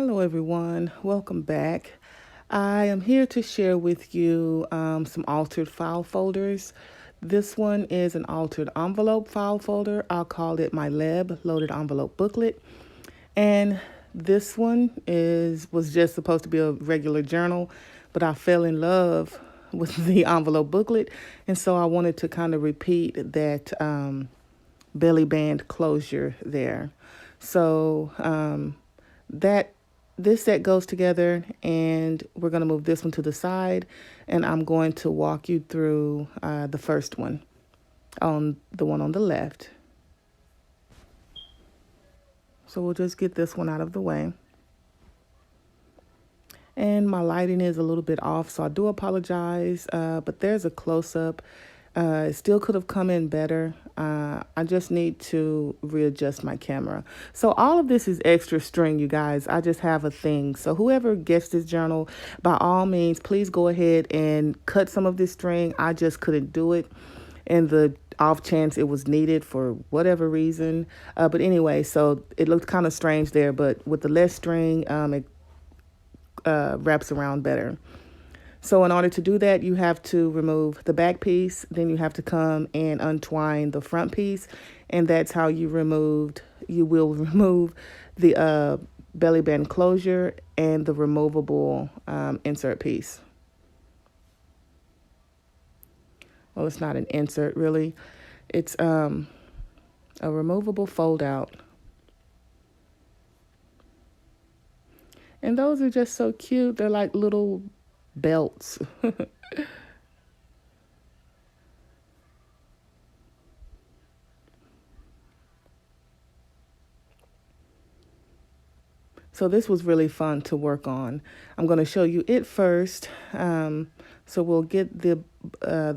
Hello everyone, welcome back. I am here to share with you some altered file folders. This one is an altered envelope file folder. I'll call it my LEB, loaded envelope booklet. And this one was just supposed to be a regular journal, but I fell in love with the envelope booklet. And so I wanted to kind of repeat that belly band closure there. So that this set goes together, and we're going to move this one to the side, and I'm going to walk you through the first one, on the one on the left. So we'll just get this one out of the way. And my lighting is a little bit off, so I do apologize, but there's a close-up. It still could have come in better. I just need to readjust my camera. So all of this is extra string, you guys. I just have a thing. So whoever gets this journal, by all means, please go ahead and cut some of this string. I just couldn't do it in the off chance it was needed for whatever reason. But anyway, so it looked kind of strange there, but with the less string, it wraps around better. So in order to do that, you have to remove the back piece, then you have to come and untwine the front piece, and that's how you will remove the belly band closure and the removable insert piece. Well, it's not an insert really. It's a removable fold out. And those are just so cute. They're like little belts. So this was really fun to work on. I'm going to show you it first. So we'll get the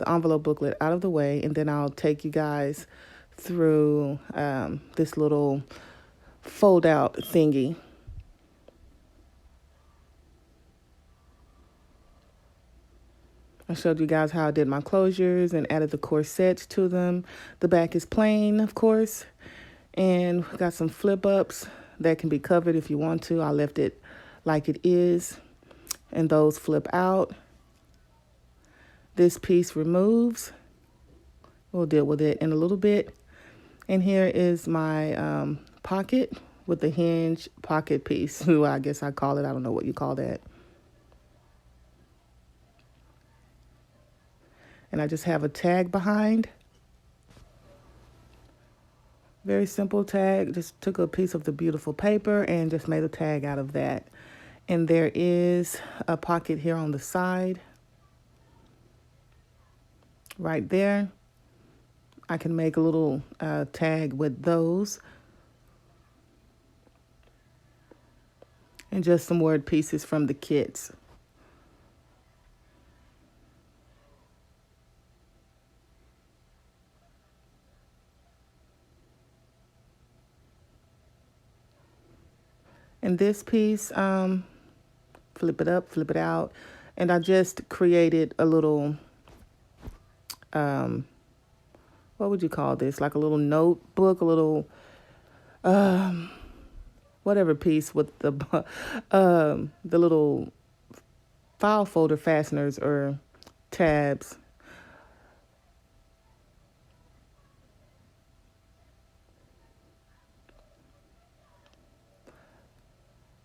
envelope booklet out of the way, and then I'll take you guys through this little fold out thingy. I showed you guys how I did my closures and added the corsets to them. The back is plain, of course, and we got some flip ups that can be covered if you want to. I left it like it is, and those flip out. This piece removes. We'll deal with it in a little bit. And here is my pocket with the hinge pocket piece. Well, I guess I call it, I don't know what you call that. And I just have a tag behind. Very simple tag. Just took a piece of the beautiful paper and just made a tag out of that. And there is a pocket here on the side. Right there. I can make a little tag with those. And just some word pieces from the kits. And this piece, flip it up, flip it out. And I just created a little, what would you call this? Like a little notebook, a little, whatever piece with the little file folder fasteners or tabs.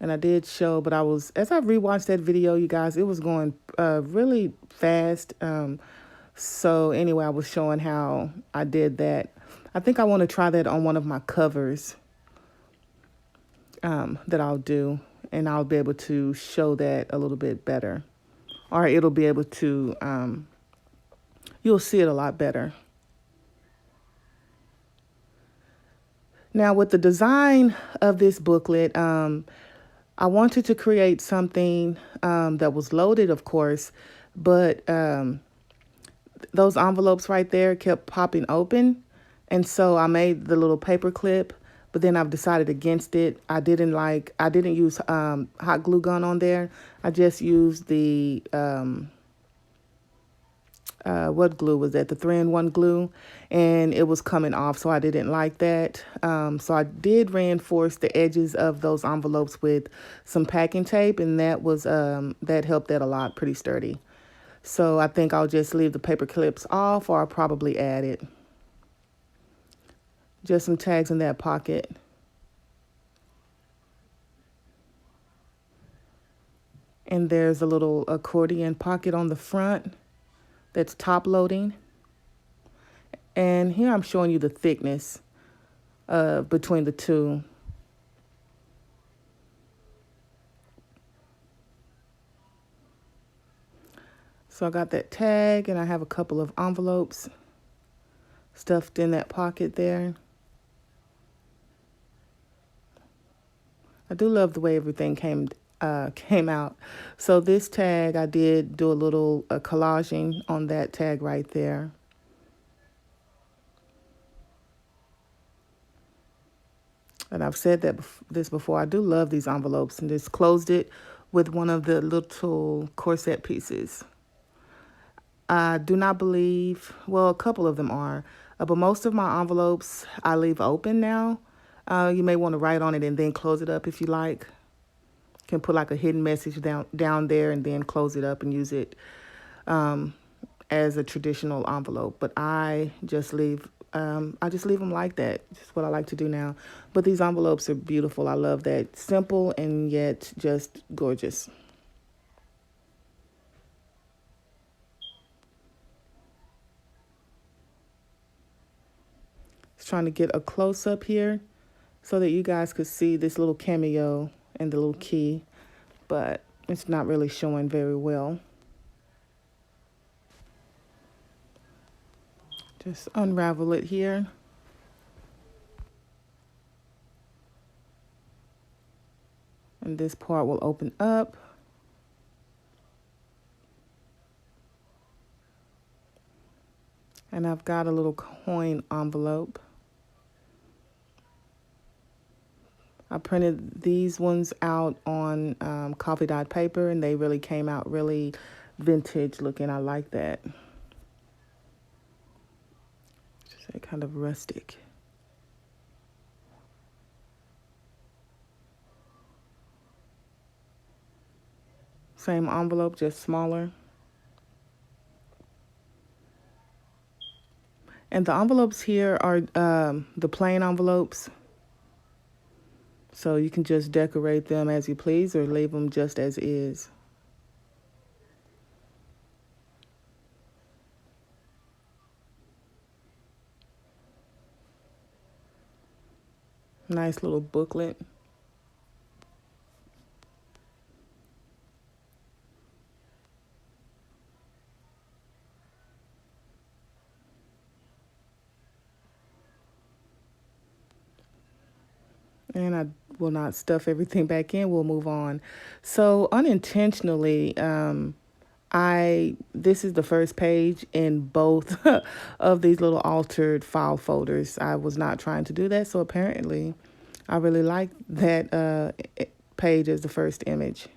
And I did show, but as I rewatched that video, you guys, it was going really fast. So anyway, I was showing how I did that. I think I want to try that on one of my covers that I'll do. And I'll be able to show that a little bit better. Or it'll be able to, you'll see it a lot better. Now with the design of this booklet, I wanted to create something that was loaded, of course, but those envelopes right there kept popping open. And so I made the little paper clip, but then I've decided against it. I didn't use hot glue gun on there. I just used the what glue was that? The 3-in-1 glue, and it was coming off, so I didn't like that. So I did reinforce the edges of those envelopes with some packing tape, and that helped that a lot, pretty sturdy. So I think I'll just leave the paper clips off, or I'll probably add it. Just some tags in that pocket. And there's a little accordion pocket on the front that's top loading. And here I'm showing you the thickness between the two. So I got that tag, and I have a couple of envelopes stuffed in that pocket there. I do love the way everything came out. So this tag, I did do a little collaging on that tag right there. And I've said this before. I do love these envelopes, and just closed it with one of the little corset pieces. I do not believe, well, a couple of them are, but most of my envelopes I leave open now. You may want to write on it and then close it up if you like. You can put like a hidden message down there and then close it up and use it as a traditional envelope. But I just leave them like that. Just what I like to do now. But these envelopes are beautiful. I love that. Simple and yet just gorgeous. Just trying to get a close up here so that you guys could see this little cameo and the little key, but it's not really showing very well. Just unravel it here. And this part will open up. And I've got a little coin envelope. I printed these ones out on coffee dyed paper, and they really came out really vintage looking. I like that. Just kind of rustic. Same envelope, just smaller. And the envelopes here are the plain envelopes. So you can just decorate them as you please or leave them just as is. Nice little booklet. And I will not stuff everything back in. We'll move on. So unintentionally, this is the first page in both of these little altered file folders. I was not trying to do that, so apparently I really like that page as the first image,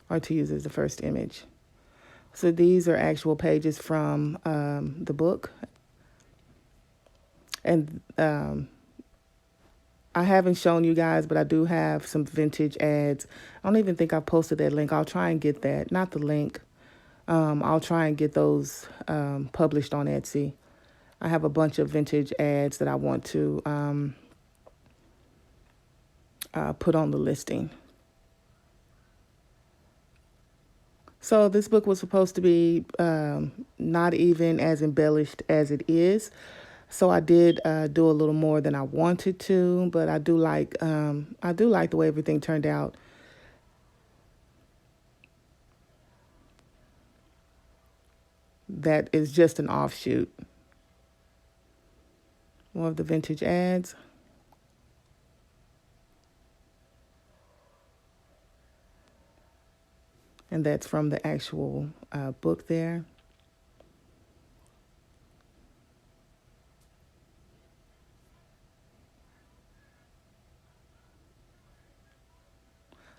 or to use as the first image. So these are actual pages from the book. And I haven't shown you guys, but I do have some vintage ads. I don't even think I posted that link. I'll try and get that. Not the link. I'll try and get those published on Etsy. I have a bunch of vintage ads that I want to put on the listing. So this book was supposed to be not even as embellished as it is. So I did do a little more than I wanted to, but I do like the way everything turned out. That is just an offshoot. More of the vintage ads. And that's from the actual book there.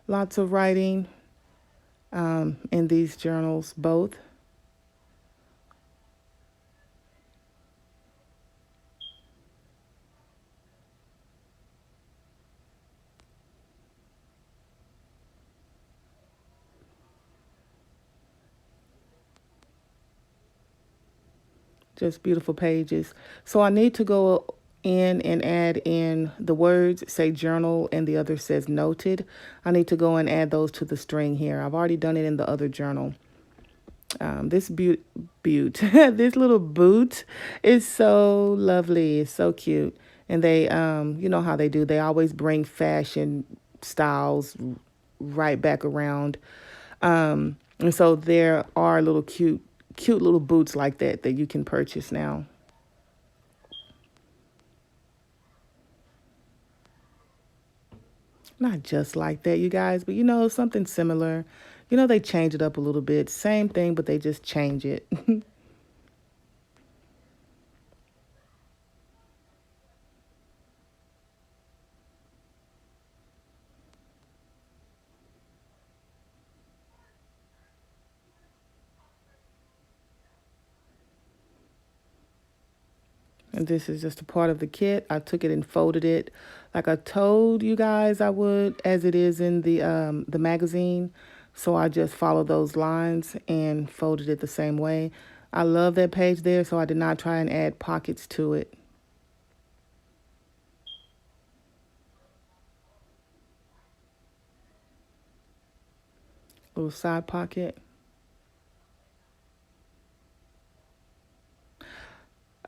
Lots of writing in these journals, both. Just beautiful pages. So I need to go in and add in the words, say journal, and the other says noted. I need to go and add those to the string here. I've already done it in the other journal. This this little boot is so lovely. It's so cute. And they, you know how they do. They always bring fashion styles right back around. And so there are little cute little boots like that you can purchase now. Not just like that, you guys, but you know, something similar. You know, they change it up a little bit. Same thing, but they just change it. And this is just a part of the kit. I took it and folded it like I told you guys I would, as it is in the magazine. So I just followed those lines and folded it the same way. I love that page there, so I did not try and add pockets to it. Little side pocket.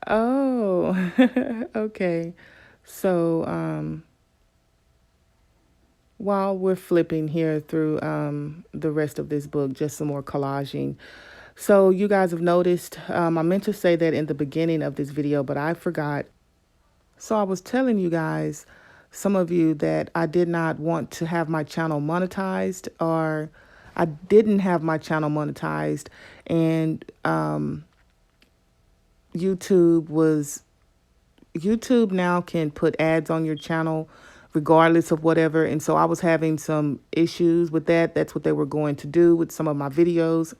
Oh, okay. So, while we're flipping here through the rest of this book, just some more collaging. So you guys have noticed, I meant to say that in the beginning of this video, but I forgot. So I was telling you guys, some of you, that I did not want to have my channel monetized, or I didn't have my channel monetized, and YouTube now can put ads on your channel regardless of whatever. And so I was having some issues with that. That's what they were going to do with some of my videos.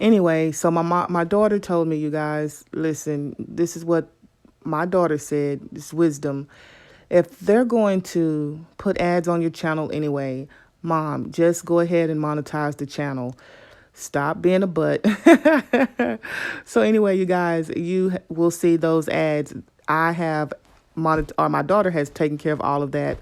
Anyway, so my daughter told me, you guys, listen, this is what my daughter said, it's wisdom. If they're going to put ads on your channel anyway, Mom, just go ahead and monetize the channel. Stop being a butt. So anyway, you guys, you will see those ads. I have or my daughter has taken care of all of that.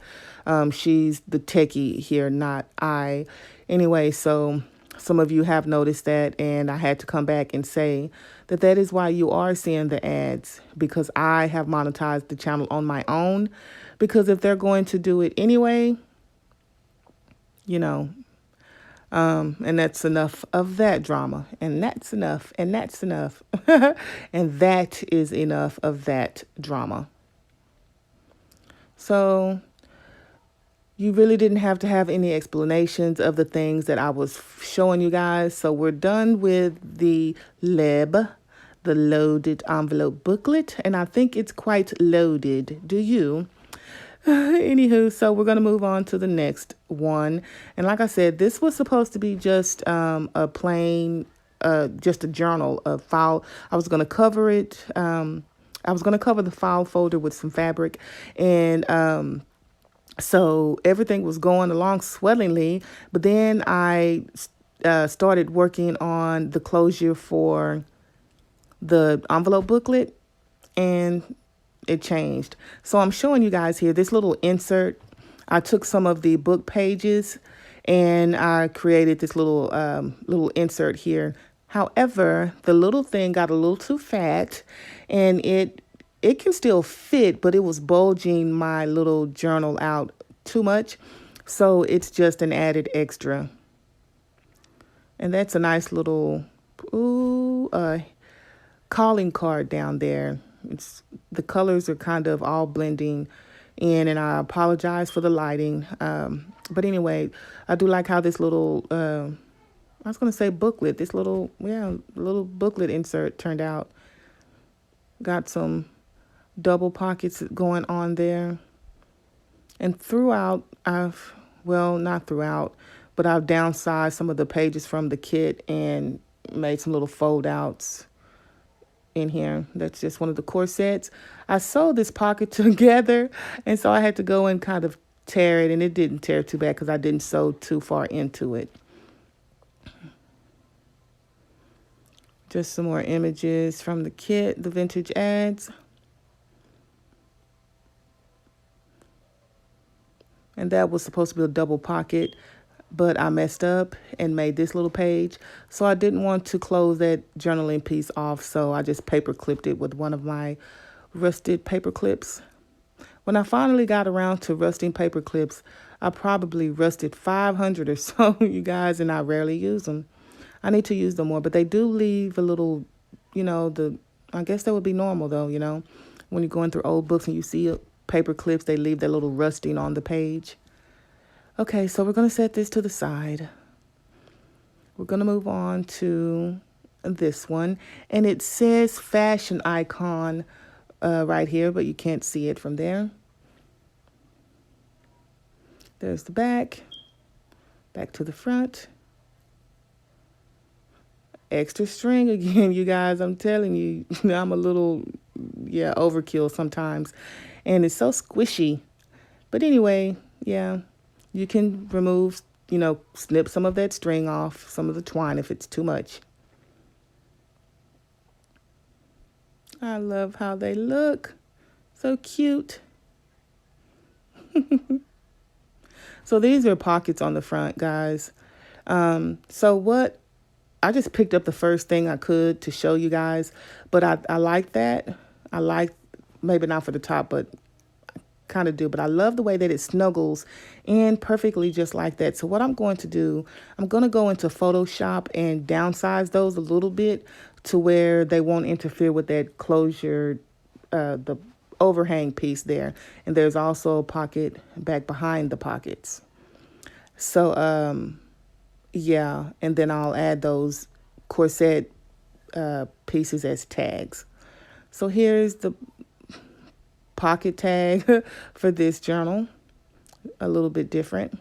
She's the techie here, not I. Anyway, so some of you have noticed that, and I had to come back and say that that is why you are seeing the ads, because I have monetized the channel on my own. Because if they're going to do it anyway, you know, and that's enough of that drama. And that's enough. And that's enough. And that is enough of that drama. So you really didn't have to have any explanations of the things that I was showing you guys. So we're done with the LEB, the loaded envelope booklet. And I think it's quite loaded. Do you? Anywho, so we're going to move on to the next one. And like I said, this was supposed to be just a plain, just a journal, a file. I was going to cover it. I was going to cover the file folder with some fabric. And so everything was going along swellingly. But then I started working on the closure for the envelope booklet, and it changed. So I'm showing you guys here this little insert. I took some of the book pages and I created this little little insert here. However, the little thing got a little too fat, and it can still fit, but it was bulging my little journal out too much. So it's just an added extra. And that's a nice little calling card down there. The colors are kind of all blending in, and I apologize for the lighting. But anyway, I do like how this little, I was going to say booklet, this little booklet insert turned out. Got some double pockets going on there. And throughout, not throughout, but I've downsized some of the pages from the kit and made some little fold outs in here. That's just one of the corsets. I sewed this pocket together, and so I had to go and kind of tear it, and it didn't tear too bad because I didn't sew too far into it. Just some more images from the kit, the vintage ads. And that was supposed to be a double pocket, but I messed up and made this little page. So I didn't want to close that journaling piece off, so I just paper clipped it with one of my rusted paper clips. When I finally got around to rusting paper clips, I probably rusted 500 or so, you guys, and I rarely use them. I need to use them more, but they do leave a little, I guess that would be normal though, when you're going through old books and you see paper clips, they leave that little rusting on the page. Okay, so we're going to set this to the side. We're going to move on to this one, and it says fashion icon right here, but you can't see it from there. There's the back to the front. Extra string again, you guys. I'm telling you, I'm a little, overkill sometimes. And it's so squishy. But anyway, yeah, you can remove, snip some of that string off, some of the twine if it's too much. I love how they look. So cute. So these are pockets on the front, guys. I just picked up the first thing I could to show you guys, but I like that. I like, maybe not for the top, but I kind of do. But I love the way that it snuggles in perfectly just like that. So what I'm going to do, I'm going to go into Photoshop and downsize those a little bit to where they won't interfere with that closure, the overhang piece there. And there's also a pocket back behind the pockets. So, yeah, and then I'll add those corset pieces as tags. So here's the pocket tag for this journal, a little bit different.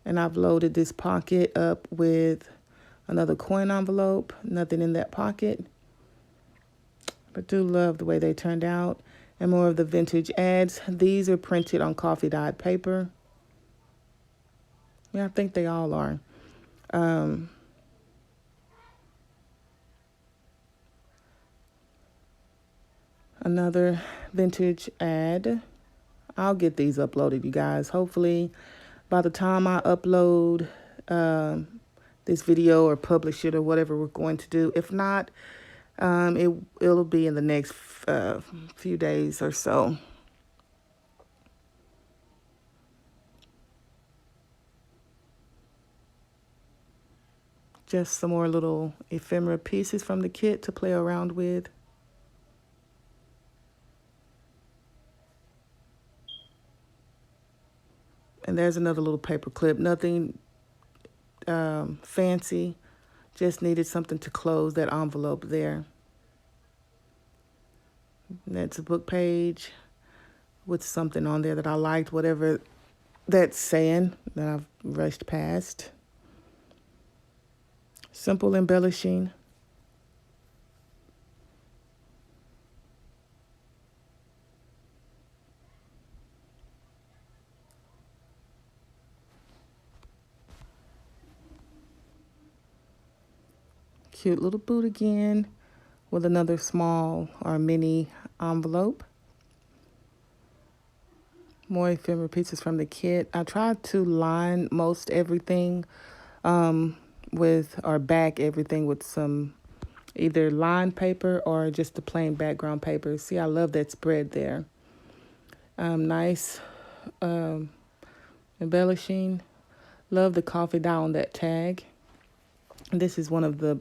And I've loaded this pocket up with another coin envelope, nothing in that pocket. But do love the way they turned out. And more of the vintage ads. These are printed on coffee dyed paper. Yeah, I think they all are. Another vintage ad. I'll get these uploaded, you guys. Hopefully, by the time I upload this video or publish it or whatever we're going to do. If not, it'll be in the next few days or so. Just some more little ephemera pieces from the kit to play around with. And there's another little paper clip. Nothing fancy. Just needed something to close that envelope there. And that's a book page with something on there that I liked, whatever that's saying that I've rushed past. Simple embellishing. Cute little boot again with another small or mini envelope. More ephemera pieces from the kit. I tried to line most everything or back everything with some either lined paper or just the plain background paper. See, I love that spread there. Nice embellishing. Love the coffee dye on that tag. This is one of the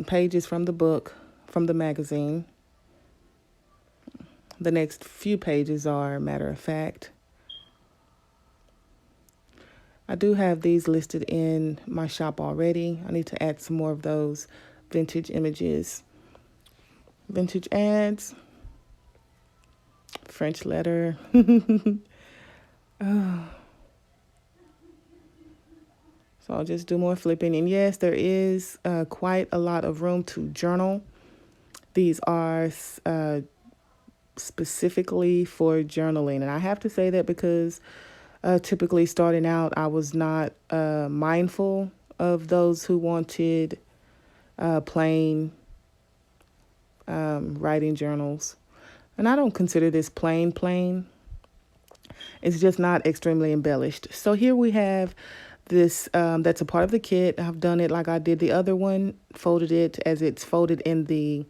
pages from the book, from the magazine. The next few pages are matter of fact. I do have these listed in my shop already. I need to add some more of those vintage images. Vintage ads. French letter. Oh. So I'll just do more flipping. And yes, there is quite a lot of room to journal. These are specifically for journaling. And I have to say that because Typically, starting out, I was not mindful of those who wanted plain writing journals. And I don't consider this plain. It's just not extremely embellished. So here we have this that's a part of the kit. I've done it like I did the other one, folded it as it's folded in the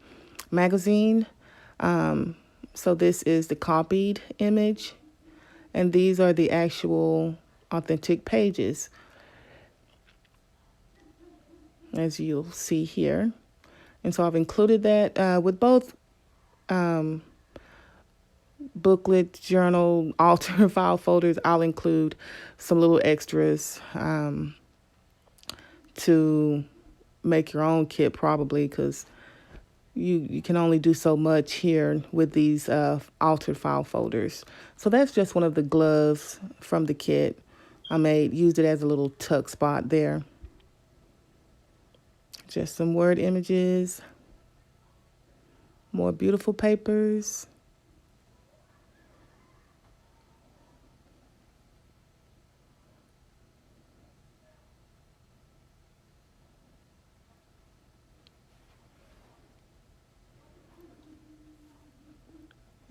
magazine. So this is the copied image, and these are the actual authentic pages, as you'll see here. And so I've included that with both booklet, journal, alter file folders. I'll include some little extras to make your own kit, probably, because you can only do so much here with these altered file folders. So that's just one of the gloves from the kit. I used it as a little tuck spot there. Just some word images, more beautiful papers.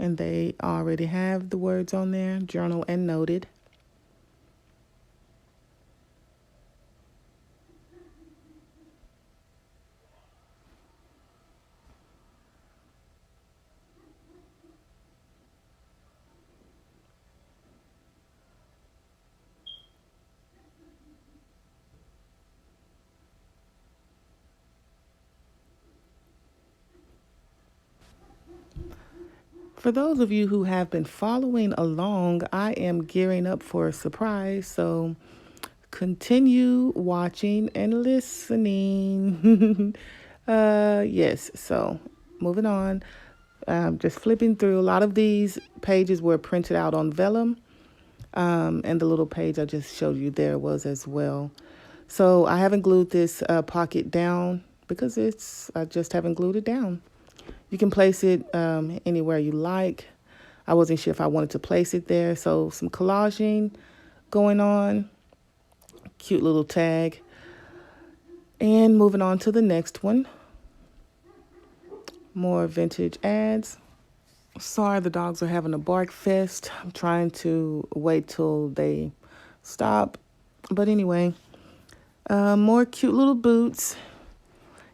And they already have the words on there, journal and noted. For those of you who have been following along, I am gearing up for a surprise, so continue watching and listening. Yes, so moving on. Just flipping through. A lot of these pages were printed out on vellum, and the little page I just showed you there was as well. So I haven't glued this pocket down because I just haven't glued it down. You can place it anywhere you like. I wasn't sure if I wanted to place it there. So some collaging going on. Cute little tag. And moving on to the next one. More vintage ads. Sorry, the dogs are having a bark fest. I'm trying to wait till they stop. But anyway, more cute little boots.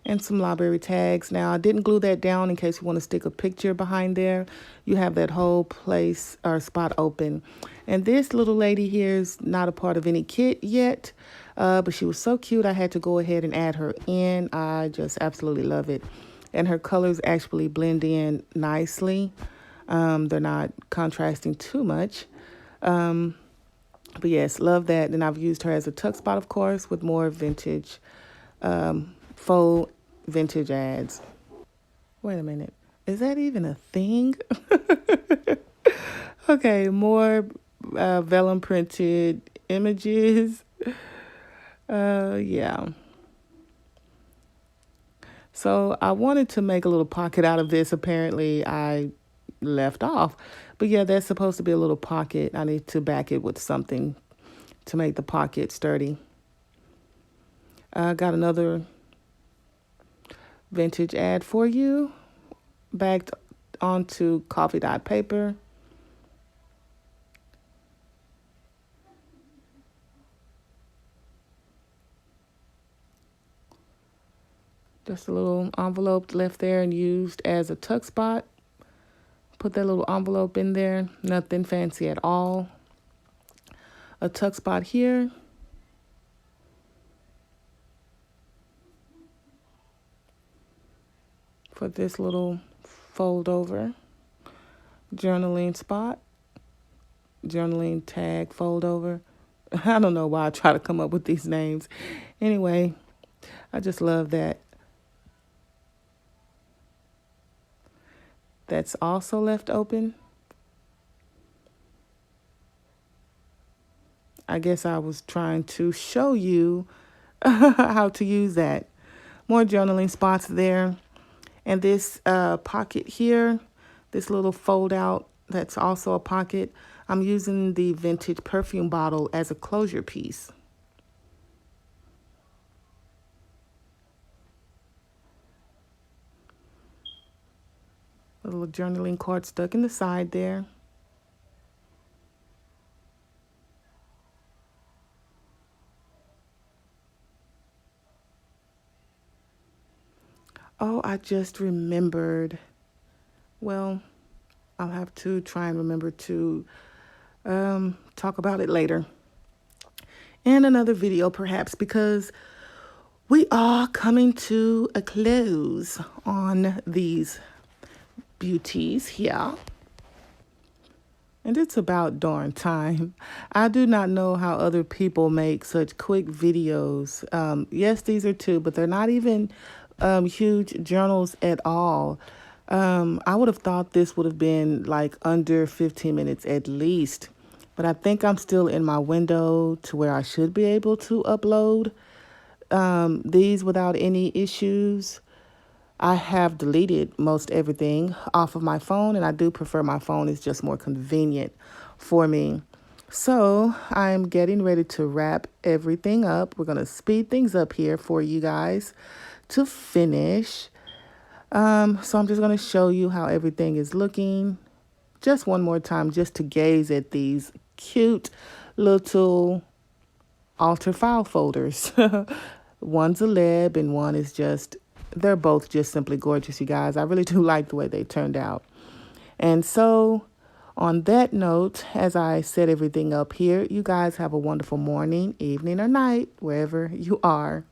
And some library tags. Now, I didn't glue that down in case you want to stick a picture behind there. You have that whole place or spot open. And this little lady here is not a part of any kit yet, but she was so cute, I had to go ahead and add her in. I just absolutely love it. And her colors actually blend in nicely. They're not contrasting too much. But yes, love that. And I've used her as a tuck spot, of course, with more vintage faux vintage ads. Wait a minute. Is that even a thing? Okay, more vellum printed images. Yeah. So I wanted to make a little pocket out of this. Apparently I left off. But yeah, that's supposed to be a little pocket. I need to back it with something to make the pocket sturdy. I got another vintage ad for you, backed onto coffee dye paper. Just a little envelope left there and used as a tuck spot. Put that little envelope in there, nothing fancy at all. A tuck spot here. For this little fold over journaling spot, journaling tag fold over. I don't know why I try to come up with these names. Anyway, I just love that. That's also left open. I guess I was trying to show you how to use that. More journaling spots there. And this pocket here, this little fold out that's also a pocket. I'm using the vintage perfume bottle as a closure piece. A little journaling card stuck in the side there. Oh, I just remembered. Well, I'll have to try and remember to talk about it later in another video, perhaps, because we are coming to a close on these beauties here. And it's about darn time. I do not know how other people make such quick videos. Yes, these are two, but they're not even huge journals at all. I would have thought this would have been like under 15 minutes at least. But I think I'm still in my window to where I should be able to upload these without any issues. I have deleted most everything off of my phone, and I do prefer my phone. It's just more convenient for me. So I'm getting ready to wrap everything up. We're going to speed things up here for you guys to finish. So I'm just going to show you how everything is looking just one more time, just to gaze at these cute little altar file folders. One's a LEB and one is just, they're both just simply gorgeous, you guys. I really do like the way they turned out. And so on that note, as I set everything up here, you guys have a wonderful morning, evening, or night, wherever you are.